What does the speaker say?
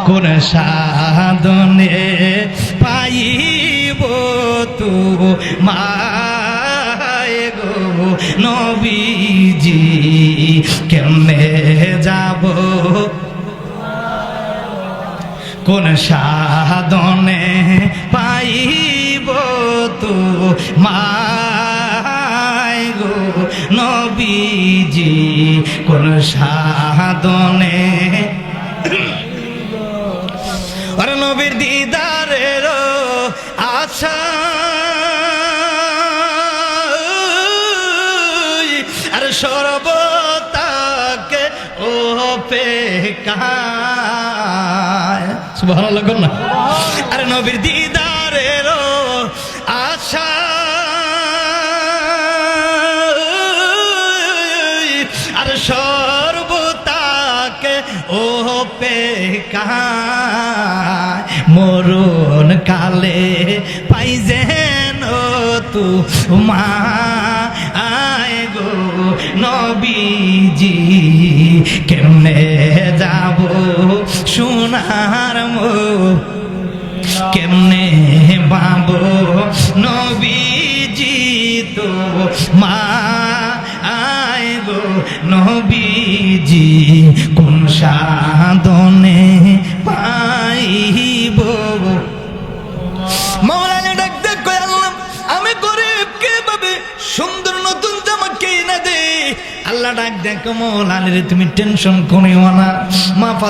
কোন সাধনে পাইব তোমায় গো নবীজি কেমনে যাব কোন সাধনে পাইব তোমায় গো নবীজি কোন সাধনে আর নবীর দিদারের আশা আর সর্বতাকে অপেক্ষায় সুবহানাল্লাহ কর না আর নবীর দিদারের আশা আর সর্বতাকে অপেক্ষায় মরণ কালে পাই যেন তোমায় গো নবীজি কেমনে যাব সোনার কেমনে পাবো নবীজি তো মায় গো নবীজি কোন সাধনে পাইব মাওলানা ডাক দেখ আল্লাহ আমি গরিব কিভাবে সুন্দর নতুন জামা কিনে দে আল্লাহ ডাক দেখ মাওলানা রে তুমি টেনশন করিও না মা